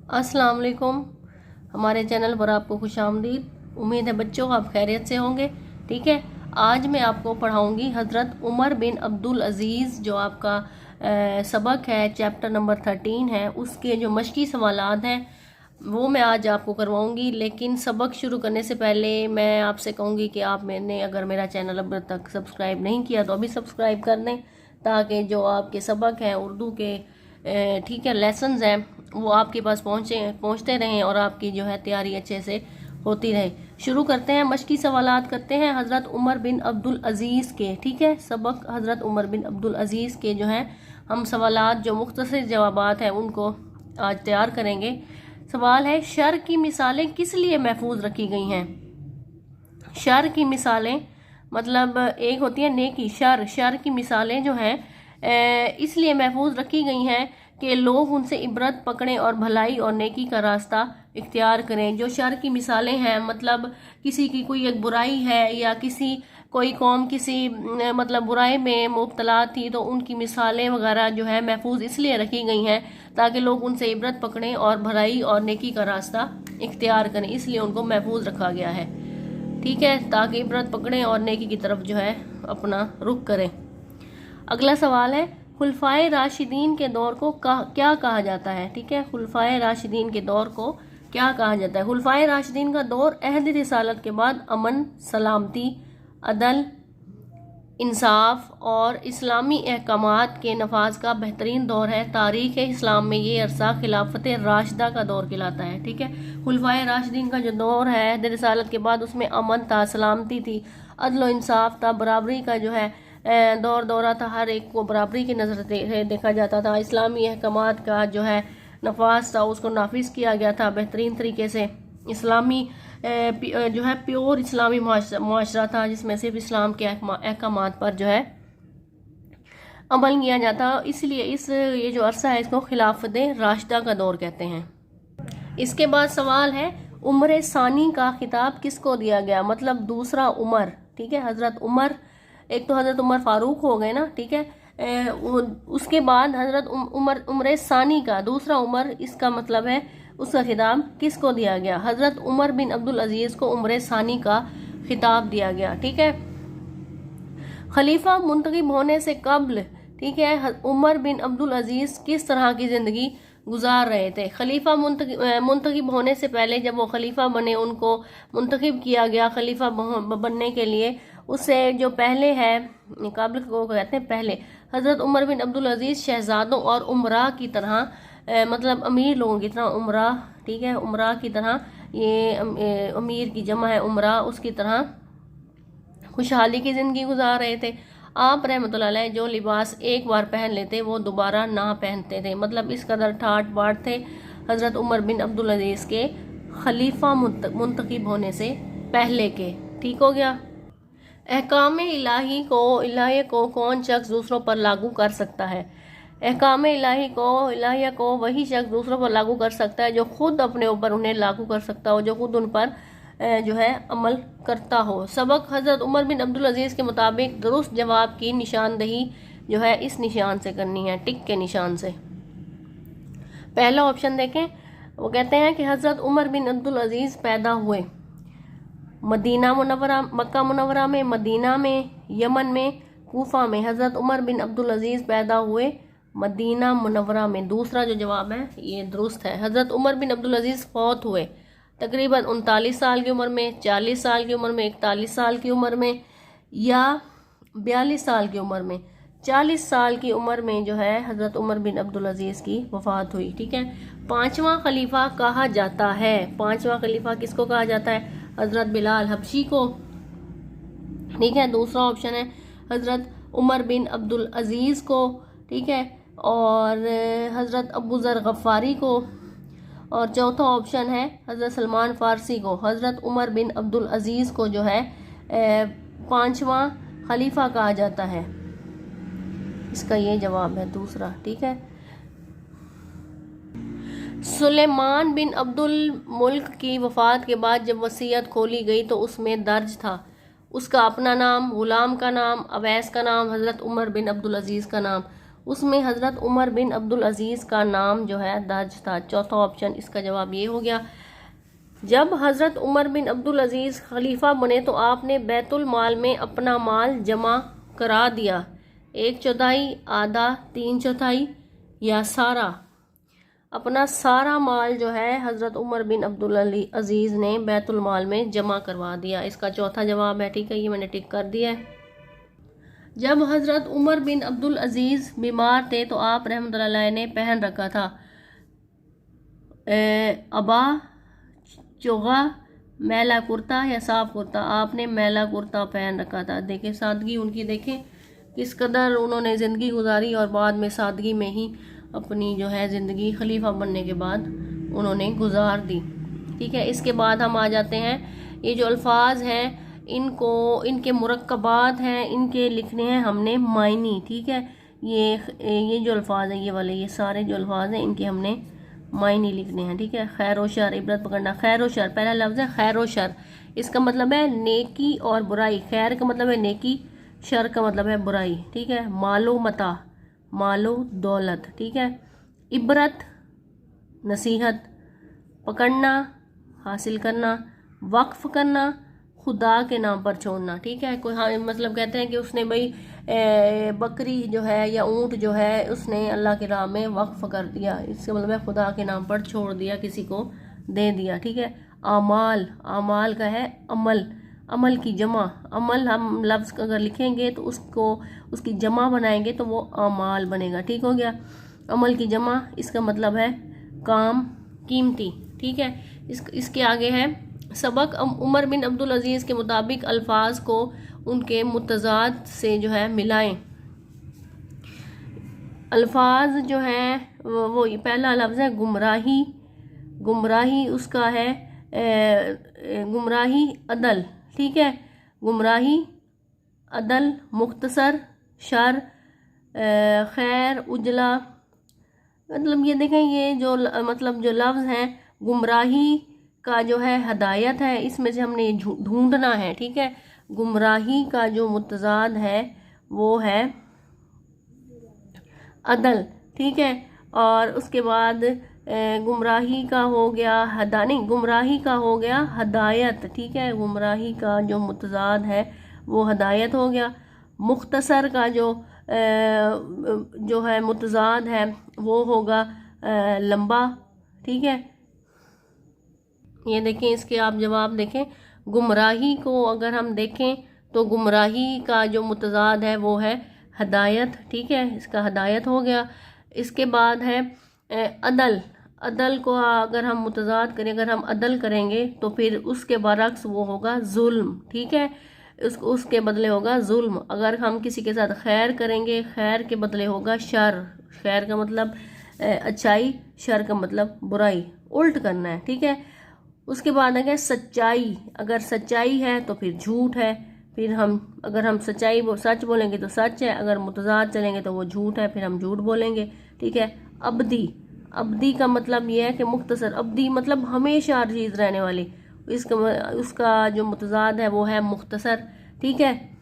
अस्सलाम वालेकुम। हमारे चैनल पर आपको खुशामदीद। उम्मीद है बच्चों आप खैरियत से होंगे। ठीक है, आज मैं आपको पढ़ाऊंगी हज़रत उमर बिन अब्दुल अज़ीज़, जो आपका सबक है, चैप्टर नंबर 13 है, उसके जो मशकी सवालात हैं वो मैं आज आपको करवाऊंगी। लेकिन सबक शुरू करने से पहले मैं आपसे कहूँगी कि आप अगर मेरा चैनल अब तक सब्सक्राइब नहीं किया तो अभी सब्सक्राइब कर दें, ताकि जो आपके सबक हैं उर्दू के ठीक है लेसन्स हैं वो आपके पास पहुँचते रहें और आपकी जो है तैयारी अच्छे से होती रहे। शुरू करते हैं, मशकी सवालात करते हैं हज़रत उमर बिन अब्दुल अज़ीज़ के। ठीक है, सबक हज़रत उमर बिन अब्दुल अज़ीज़ के जो हैं हम सवालात जो मुख्तसर जवाबात हैं उनको आज तैयार करेंगे। सवाल है, शर की मिसालें किस लिए महफूज रखी गई हैं? शर की मिसालें मतलब एक होती है नेकी, शर की मिसालें जो हैं इसलिए महफूज रखी गई हैं कि लोग उनसे इबरत पकड़ें और भलाई और नेकी का रास्ता इख्तियार करें। जो शर की मिसालें हैं मतलब किसी की कोई एक बुराई है या कोई कौम किसी मतलब बुराई में मुब्तला थी तो उनकी मिसालें वगैरह जो है महफूज इसलिए रखी गई हैं ताकि लोग उनसे इबरत पकड़ें और भलाई और नेकी का रास्ता इख्तियार करें, इसलिए उनको महफूज रखा गया है। ठीक है, ताकि इबरत पकड़ें और नेकी की तरफ जो है अपना रुख करें। अगला सवाल है, खुलफाए राशिदीन के दौर को क्या कहा जाता है? ठीक है, खुलफाए राशिदीन के दौर को क्या कहा जाता है? खुलफाए राशिदीन का दौर अहद रिसालत के बाद अमन, सलामती, अदल, इंसाफ और इस्लामी अहकामात के नफाज का बेहतरीन दौर है। तारीख़ इस्लाम में ये अरसा खिलाफत राशिदा का दौर कहलाता है। ठीक है, खुलफाए राशिदीन का जो दौर है रिसालत के बाद उसमें अमन था, सलामती थी, अदल इंसाफ था, बराबरी का जो है दौरा था, हर एक को बराबरी की नज़र से देखा जाता था। इस्लामी अहकामात का जो है नफाज था उसको नाफिज किया गया था बेहतरीन तरीके से। इस्लामी जो है प्योर इस्लामी मुआशरा था जिसमें सिर्फ इस्लाम के अहकामात पर जो है अमल किया जाता, इसलिए ये जो अरसा है इसको खिलाफत राशिदा का दौर कहते हैं। इसके बाद सवाल है, उमर सानी का खिताब किसको दिया गया? मतलब दूसरा उमर। ठीक है, हज़रत उमर, एक तो हज़रत उमर फारूक हो गए ना, ठीक है, उसके बाद हज़रत उमर सानी का दूसरा उमर, इसका मतलब है उसका खिताब किसको दिया गया? हज़रत उमर बिन अब्दुल अजीज़ को उमर सानी का खिताब दिया गया। ठीक है, खलीफा मुंतखब होने से कब्ल, ठीक है, उमर बिन अब्दुल अजीज़ किस तरह की ज़िंदगी गुजार रहे थे? खलीफा मुंतखब होने से पहले जब वो खलीफा बने, उनको मुंतखब किया गया खलीफा बनने के लिए, उससे जो पहले है काबिल को कहते हैं पहले, हज़रत उमर बिन अब्दुल अजीज़ शहजादों और उमरा की तरह मतलब अमीर लोगों की तरह उमरा, ठीक है, उमरा की तरह, ये अमीर की जमा है उमरा, उसकी तरह खुशहाली की ज़िंदगी गुजार रहे थे। आप रहमतुल्लाह अलैह जो लिबास एक बार पहन लेते वो दोबारा ना पहनते थे, मतलब इस कदर ठाट बाट थे हज़रत उमर बिन अब्दुल अजीज़ के खलीफा मुंतखब होने से पहले के। ठीक हो गया। अहकाम इलाही को कौन शख्स दूसरों पर लागू कर सकता है? अहकाम इलाहिया को वही शख्स दूसरों पर लागू कर सकता है जो खुद अपने ऊपर उन्हें लागू कर सकता हो, जो खुद उन पर जो है अमल करता हो। सबक हज़रत उमर बिन अब्दुल अजीज़ के मुताबिक दुरुस्त जवाब की निशानदही जो है इस निशान से करनी है, टिक के निशान से। पहला ऑप्शन देखें, वो कहते हैं कि हज़रत उमर बिन अब्दुल अजीज़ पैदा हुए मदीना मुनव्वरा, मक्का मुनव्वरा में, मदीना में, यमन में, कूफा में। हज़रत उमर बिन अब्दुल अजीज़ पैदा हुए मदीना मुनव्वरा में। दूसरा जो जवाब है ये दुरुस्त है। हज़रत उमर बिन अब्दुल अजीज़ फौत हुए तकरीबन 39 साल की उम्र में, 40 साल की उम्र में, 41 साल की उम्र में या 42 साल की उम्र में। 40 साल की उम्र में जो है हज़रत उमर बिन अब्दुल अजीज़ की वफ़ात हुई। ठीक है, पांचवा खलीफा कहा जाता है, पांचवा खलीफा किसको कहा जाता है? हज़रत बिलाल हबशी को। ठीक है, दूसरा ऑप्शन है हज़रत उमर बिन अब्दुल अजीज़ को, ठीक है, और हज़रत अबू ज़र गफ़ारी को, और चौथा ऑप्शन है हज़रत सलमान फ़ारसी को। हज़रत उमर बिन अब्दुल अजीज़ को जो है पांचवा खलीफा कहा जाता है, इसका ये जवाब है दूसरा। ठीक है, सुलेमान बिन अब्दुल मुल्क की वफ़ात के बाद जब वसीयत खोली गई तो उसमें दर्ज था उसका अपना नाम, गुलाम का नाम, अवैस का नाम, हज़रत उमर बिन अब्दुल अजीज़ का नाम। उसमें हज़रत उमर बिन अब्दुल अज़ीज़ का नाम जो है दर्ज था। चौथा ऑप्शन इसका जवाब ये हो गया। जब हज़रत उमर बिन अब्दुल अज़ीज़ खलीफा बने तो आपने बैतुल माल में अपना माल जमा करा दिया, 1/4, आधा, 3/4 या सारा। अपना सारा माल जो है हज़रत उमर बिन अब्दुल अज़ीज़ ने बैतुल माल में जमा करवा दिया। इसका चौथा जवाब है। ठीक है, ये मैंने टिक कर दिया है। जब हज़रत उमर बिन अब्दुल अज़ीज़ बीमार थे तो आप रहमतुल्लाह अलैह ने पहन रखा था अबा, चोगा, मैला कुर्ता या साफ कुर्ता। आपने मैला कुर्ता पहन रखा था। देखें सादगी उनकी, देखें किस कदर उन्होंने ज़िंदगी गुजारी और बाद में सादगी में ही अपनी जो है ज़िंदगी खलीफा बनने के बाद उन्होंने गुजार दी। ठीक है, इसके बाद हम आ जाते हैं, ये जो अल्फाज हैं इनको, इनके मुरक्कबात हैं, इनके लिखने हैं हमने मायनी। ठीक है, ये जो अल्फाज हैं, ये वाले, ये सारे जो अल्फाज हैं इनके हमने मायनी लिखने हैं। ठीक है, खैर व शर, इबरत पकड़ना। खैर व शर, पहला लफ्ज़ है खैर व शर, इसका मतलब है नेकी और बुराई। खैर का मतलब है नेकी, शर का मतलब है बुराई। ठीक है, मालो मता, मालो दौलत। ठीक है, इबरत नसीहत, पकड़ना हासिल करना, वक्फ करना खुदा के नाम पर छोड़ना। ठीक है, कोई हाँ मतलब कहते हैं कि उसने भाई बकरी जो है या ऊँट जो है उसने अल्लाह की राह में वक्फ कर दिया, इसका मतलब है खुदा के नाम पर छोड़ दिया, किसी को दे दिया। ठीक है, आमाल, आमाल का है अमल, अमल की जमा। अमल हम लफ्ज़ अगर लिखेंगे तो उसको उसकी जमा बनाएंगे तो वो आमाल बनेगा। ठीक हो गया, अमल की जमा, इसका मतलब है काम, कीमती। ठीक है, इसके आगे है सबक। उमर बिन अब्दुल अज़ीज़ के मुताबिक अल्फाज को उनके मुतज़ाद से जो है मिलाएं। अल्फाज जो हैं वो पहला लफ्ज़ है गुमराही, गुमराही उसका है गुमराही अदल। ठीक है, गुमराही अदल, मुख्तसर, शर, खैर, उजला। मतलब ये देखें, ये जो मतलब जो लफ्ज़ हैं, गुमराही का जो है हदायत है, इसमें से हमने ढूंढना है। ठीक है, गुमराही का जो मुतज़ाद है वो है अदल। ठीक है, और उसके बाद गुमराही का हो गया नहीं, गुमराही का हो गया हदायत। ठीक है, गुमराही का जो मुतज़ाद है वो हदायत हो गया। मुख्तसर का जो है मुतज़ाद है वो होगा लंबा। ठीक है, ये देखें, इसके आप जवाब देखें। गुमराही को अगर हम देखें तो गुमराही का जो मुतज़ाद है वो है हदायत। ठीक है, इसका हदायत हो गया। इसके बाद है अदल। अदल को अगर हम मुतज़ाद करें, अगर हम अदल करेंगे तो फिर उसके बरक्स वो होगा जुल्म। ठीक है, उसके बदले होगा जुल्म। अगर हम किसी के साथ खैर करेंगे, खैर के बदले होगा शर। खैर का मतलब अच्छाई, शर का मतलब बुराई, उल्ट करना है। ठीक है, उसके बाद है सच्चाई। अगर सच्चाई है तो फिर झूठ है। फिर अगर हम सच बोलेंगे तो सच है, अगर मुतज़ाद चलेंगे तो वो झूठ है, फिर हम झूठ बोलेंगे। ठीक है, अब्दी, अब्दी का मतलब ये है कि मुख्तसर, अब्दी मतलब हमेशा चीज़ रहने वाली, उसका जो मुतज़ाद है वो है मुख्तसर। ठीक है,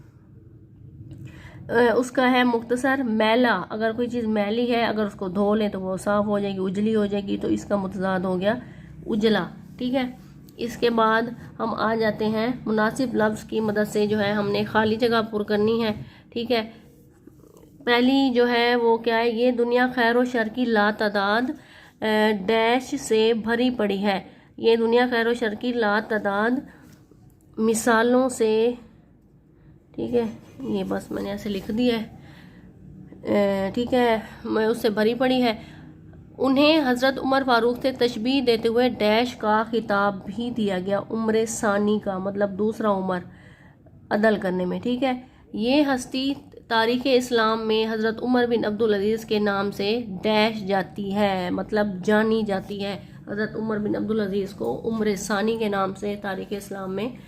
उसका है मुख्तसर। मैला, अगर कोई चीज़ मैली है, अगर उसको धो लें तो वो साफ़ हो जाएगी, उजली हो जाएगी, तो इसका मुतज़ाद हो गया उजला। ठीक है, इसके बाद हम आ जाते हैं मुनासिब लफ्ज़ की मदद से जो है हमने खाली जगह पुर करनी है। ठीक है, पहली जो है वो क्या है, ये दुनिया खैर व शर की लातादाद डैश से भरी पड़ी है। ये दुनिया खैर व शर की लातादाद मिसालों से, ठीक है, ये बस मैंने ऐसे लिख दिया है। ठीक है, मैं उससे भरी पड़ी है। उन्हें हज़रत उमर फ़ारूक से तशबीह देते हुए डैश का खिताब भी दिया गया, उम्र सानी का मतलब दूसरा उमर अदल करने में। ठीक है, ये हस्ती तारीख़ इस्लाम में हज़रत उमर बिन अब्दुल अज़ीज़ के नाम से डैश जाती है, मतलब जानी जाती है। हज़रत उमर बिन अब्दुल अज़ीज़ को उम्र सानी के नाम से तारीख़ इस्लाम में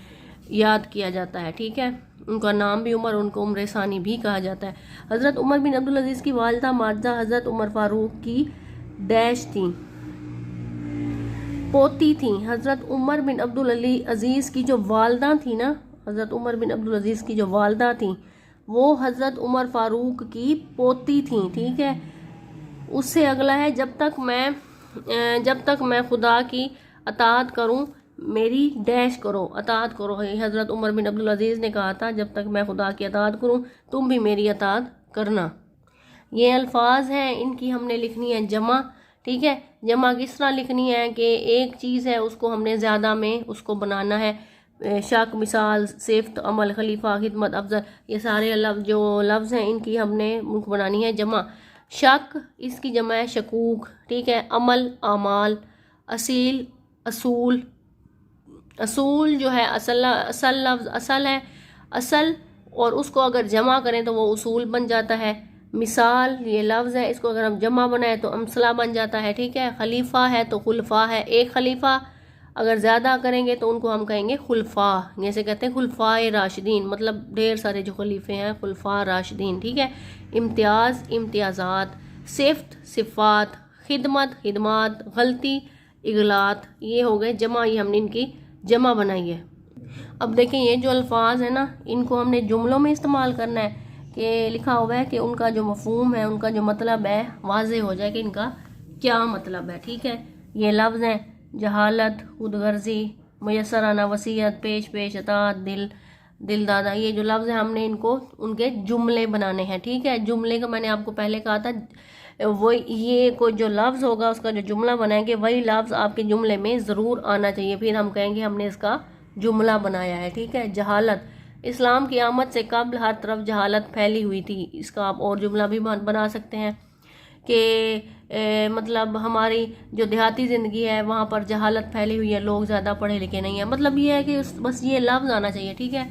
याद किया जाता है। ठीक है, उनका नाम भी उमर, उनको उम्र सानी भी कहा जाता है। हज़रत उमर बिन अब्दुल अज़ीज़ की वालिदा माजिदा हज़रत उमर फ़ारूक की डैश थी, पोती थी। हज़रत उमर बिन अब्दुल अज़ीज़ की जो वालदा थी ना, हज़रत उमर बिन अब्दुल अज़ीज़ की जो वालदा थी वो हज़रत उमर फ़ारूक की पोती थी, ठीक है। उससे अगला है जब तक मैं खुदा की अताअत करूं मेरी डैश करो, अताअत करो। हज़रत उमर बिन अब्दुल अजीज़ ने कहा था जब तक मैं खुदा की अताअत करूं तुम भी मेरी अताअत करना। ये अल्फाज हैं, इनकी हमने लिखनी है जमा, ठीक है। जमा किस तरह लिखनी है कि एक चीज़ है उसको हमने ज़्यादा में उसको बनाना है। शक, मिसाल, सिफ्त, अमल, खलीफा, खिदमत, अफजल, ये सारे जो लफ्ज़ हैं इनकी हमने मुख बनानी है जमा। शक, इसकी जमा है शकूक, ठीक है। अमल, आमाल। असील, असूल। असूल जो है असल लफ्ज़ असल है, असल, और उसको अगर जमा करें तो वो उसूल बन जाता है। मिसाल ये लफ्ज़ है, इसको अगर हम जमा बनाए तो अमसला बन जाता है, ठीक है। खलीफा है तो खुलफा है, एक खलीफा, अगर ज़्यादा करेंगे तो उनको हम कहेंगे खुलफा, जैसे कहते हैं खुलफाए राशिदीन, मतलब ढेर सारे जो खलीफे हैं खुलफा राशिदीन, ठीक है। इम्तियाज़, इम्तियाज़ात। सिफ्त, सिफ़ात। खिदमत, खिदमात। गलती, इगलात। ये हो गए जमा, ये हमने इनकी जमा बनाई है। अब देखें ये जो अल्फाज है ना इनको हमने जुमलों में इस्तेमाल करना है कि लिखा हुआ है कि उनका जो मफहूम है, उनका जो मतलब है वाज़े हो जाए कि इनका क्या मतलब है, ठीक है। ये लफ्ज़ हैं जहालत, खुदगर्जी, मुयस्सराना, वसीयत, पेश पेश, अतात, दिल दादा। ये जो लफ्ज़ है हमने इनको उनके जुमले बनाने हैं, ठीक है। जुमले का मैंने आपको पहले कहा था वो ये कोई जो लफ्ज़ होगा उसका जो जुमला बनाएंगे वही लफ्ज़ आपके जुमले में ज़रूर आना चाहिए, फिर हम कहेंगे हमने इसका जुमला बनाया है, ठीक है। जहालत, इस्लाम की आमद से कबल हर तरफ जहालत फैली हुई थी, इसका आप और जुमला भी बना सकते हैं कि मतलब हमारी जो देहाती ज़िंदगी है वहाँ पर जहालत फैली हुई है, लोग ज़्यादा पढ़े लिखे नहीं हैं, मतलब ये है कि बस ये लफ्ज़ आना चाहिए, ठीक है।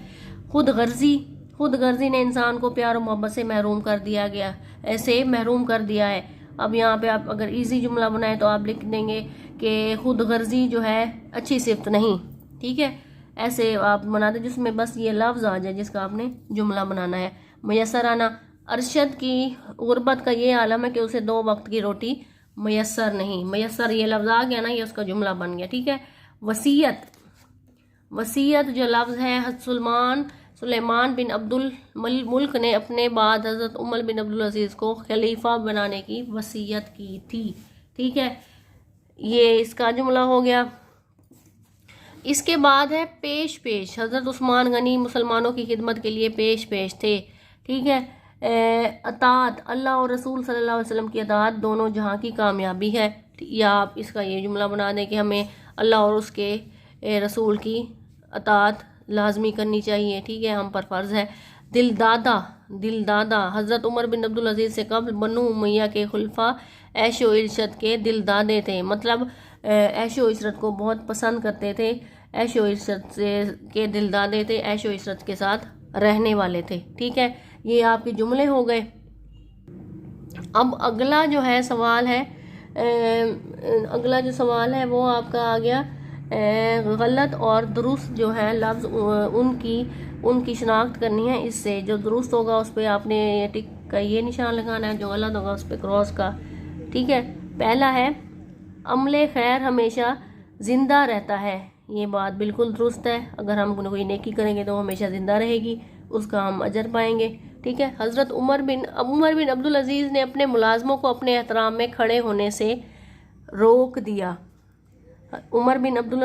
खुद गर्जी ने इंसान को प्यार और मोहब्बत से महरूम कर दिया गया, ऐसे महरूम कर दिया है। अब यहाँ पे आप अगर इजी जुमला बनाए तो आप लिख देंगे कि खुद गर्जी जो है अच्छी सिफ्त नहीं, ठीक है। ऐसे आप बना दें जिसमें बस ये लफ्ज़ आ जाए जिसका आपने जुमला बनाना है। मुयस्सराना, अरशद की गुर्बत का ये आलम है कि उसे 2 वक्त की रोटी मुयस्सर नहीं, मुयस्सर ये लफ्ज़ आ गया ना, ये उसका जुमला बन गया, ठीक है। वसीयत, वसीयत जो लफ्ज़ है सुलेमान बिन अब्दुल मुल्क ने अपने बाद हज़रत उमर बिन अब्दुल अजीज़ को खलीफा बनाने की वसीयत की थी, ठीक है। ये इसका जुमला हो गया। इसके बाद है पेश पेश। हज़रत उस्मान गनी मुसलमानों की खिदमत के लिए पेश पेश थे, ठीक है। अतात, अल्लाह और रसूल सल्लल्लाहु अलैहि वसल्लम की अतात दोनों जहां की कामयाबी है, या आप इसका ये जुमला बना दें कि हमें अल्लाह और उसके रसूल की अतात लाजमी करनी चाहिए, ठीक है, हम पर फ़र्ज़ है। दिलदादा, हज़रत उमर बिन अब्दुल अजीज़ से कबल बनु उमैया के खुलफा ऐशो इशरत के दिलदादे थे, मतलब ऐशो इशरत को बहुत पसंद करते थे, ऐशो इशरत से के दिलदादे थे, ऐशो इशरत के साथ रहने वाले थे, ठीक है। ये आपके जुमले हो गए। अब अगला जो है सवाल है अगला जो सवाल है वो आपका आ गया गलत और दुरुस्त जो है लफ्ज़ उनकी शनाख्त करनी है। इससे जो दुरुस्त होगा उस पर आपने टिक का ये निशान लगाना है, जो गलत होगा उस पर क्रॉस का, ठीक है। पहला है अमले खैर हमेशा ज़िंदा रहता है, ये बात बिल्कुल दुरुस्त है, अगर हम कोई नेकी करेंगे तो हमेशा ज़िंदा रहेगी, उसका हम अजर पाएंगे, ठीक है। हज़रत उमर बिन अब्दुल अजीज़ ने अपने मुलाजमों को अपने एहतराम में खड़े होने से रोक दिया। उमर बिन अब्दुल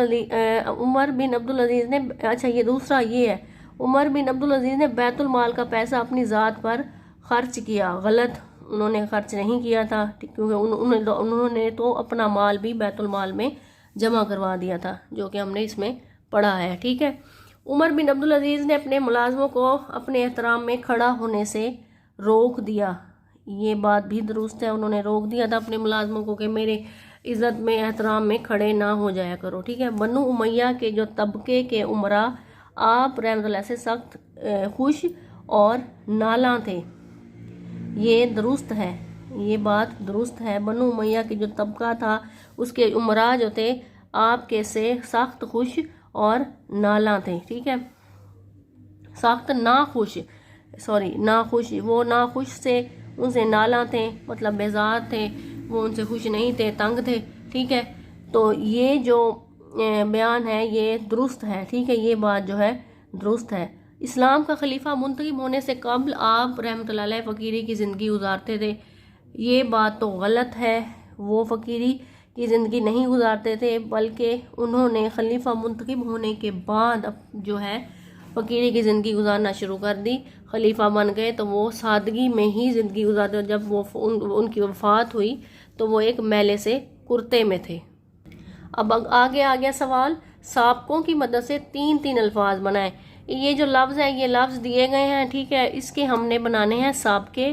अजीज़ ने, अच्छा ये दूसरा ये है, उमर बिन अब्दुल अजीज़ ने बैतुल माल का पैसा अपनी ज़ात पर ख़र्च किया, गलत, उन्होंने खर्च नहीं किया था, क्योंकि उन्होंने तो अपना माल भी बैतुल माल में जमा करवा दिया था, जो कि हमने इसमें पढ़ा है, ठीक है। उमर बिन अब्दुल अजीज़ ने अपने मुलाजमों को अपने एहतराम में खड़ा होने से रोक दिया, ये बात भी दुरुस्त है, उन्होंने रोक दिया था अपने मुलाजमों को कि मेरे इज़्ज़त में एहतराम में खड़े ना हो जाया करो, ठीक है। बनु उमैया के जो तबके के उमरा आप रहमतुल्लाह से सख्त खुश और नाला थे, ये दुरुस्त है, ये बात दुरुस्त है। बनु उमैया के जो तबका था उसके उमरा जो थे आपके से सख्त खुश और नाला थे, ठीक है। सख्त नाखुश, सॉरी नाखुश, वो नाखुश से उनसे नाला थे, मतलब बेजार थे, वो उनसे खुश नहीं थे, तंग थे, ठीक है। तो ये जो बयान है ये दुरुस्त है, ठीक है, ये बात जो है दुरुस्त है। इस्लाम का खलीफा मुंतखब होने से कबल आप रहमतुल्लाह अलैह फ़कीरी की ज़िंदगी गुजारते थे। ये बात तो गलत है, वो फ़कीरी की ज़िंदगी नहीं गुजारते थे, बल्कि उन्होंने खलीफा मुंतखब होने के बाद अब जो है फ़कीरी की ज़िंदगी गुजारना शुरू कर दी। खलीफा बन गए तो वो सादगी में ही ज़िंदगी गुजारते। जब वो उनकी वफ़ात हुई तो वो एक मैले से कुर्ते में थे। अब आगे आ गया सवाल, साबकों की मदद से 3-3 अल्फाज बनाए। ये जो लफ्ज़ है, ये लफ्ज़ दिए गए हैं, ठीक है, इसके हमने बनाने हैं साबके,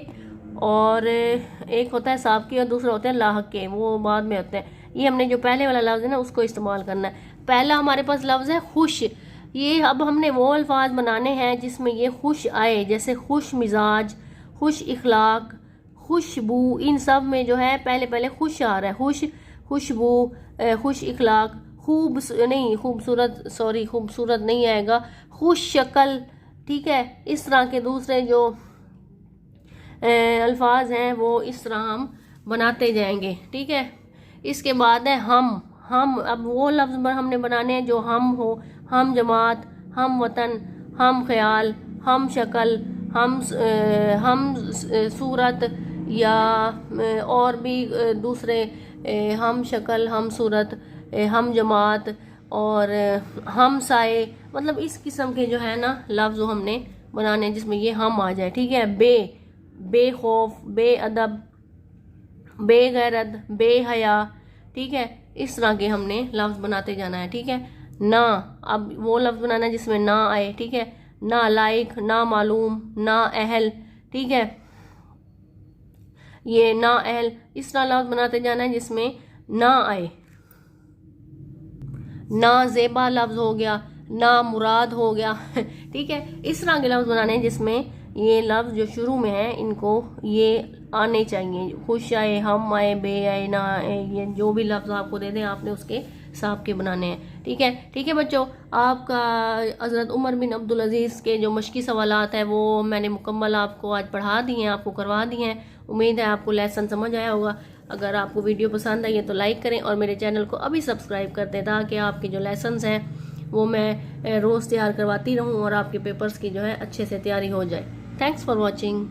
और एक होता है साबके और दूसरा होता है लाहके, वो बाद में होते हैं। ये हमने जो पहले वाला लफ्ज़ है ना उसको इस्तेमाल करना है। पहला हमारे पास लफ्ज़ है खुश। ये अब हमने वो अल्फाज बनाने हैं जिसमें ये खुश आए, जैसे खुश मिजाज, खुश इखलाक, खुशबू। इन सब में जो है पहले पहले खुश आ रहा है, खुश, खुशबू, खुश इखलाक, खूबसूरत नहीं आएगा, खुश शक्ल, ठीक है। इस तरह के दूसरे जो अल्फाज हैं वो इस तरह हम बनाते जाएंगे, ठीक है। इसके बाद है हम। अब वो लफ्ज़ हमने बनाने हैं जो हम हो, हम जमात, हम वतन, हम ख्याल, हम शक्ल, हम सूरत, या और भी दूसरे हम शक्ल, हम सूरत, हम जमात और हम साए। मतलब इस किस्म के जो है ना लफ्ज़ हमने बनाने जिसमें ये हम आ जाए, ठीक है। बेखौफ, बेअदब, बेगैरत, बेहया, ठीक है। इस तरह के हमने लफ्ज़ बनाते जाना है, ठीक है ना। अब वो लफ्ज़ बनाना है जिसमें ना आए, ठीक है। ना लायक, ना मालूम, ना अहल, ठीक है। ये ना अहल, इस तरह लफ्ज़ बनाते जाना है जिसमें ना आए। ना ज़ेबा लफ्ज़ हो गया, ना मुराद हो गया, ठीक है। इस तरह के लफ्ज़ बनाने हैं जिसमें ये लफ्ज़ जो शुरू में है इनको ये आने चाहिए। खुश आए, हम आए, बे आए, ना आए, ये जो भी लफ्ज़ आपको दे दें आपने उसके हिसाब के बनाने हैं, ठीक है। ठीक है बच्चों, आपका हज़रत उमर बिन अब्दुल अज़ीज़ के जो मश्की सवालात है वो मैंने मुकम्मल आपको आज पढ़ा दिए हैं, आपको करवा दिए हैं। उम्मीद है आपको लेसन समझ आया होगा। अगर आपको वीडियो पसंद आई है तो लाइक करें और मेरे चैनल को अभी सब्सक्राइब कर दें, ताकि आपके जो लेसन्स हैं वो मैं रोज़ तैयार करवाती रहूं और आपके पेपर्स की जो है अच्छे से तैयारी हो जाए। Thanks for watching.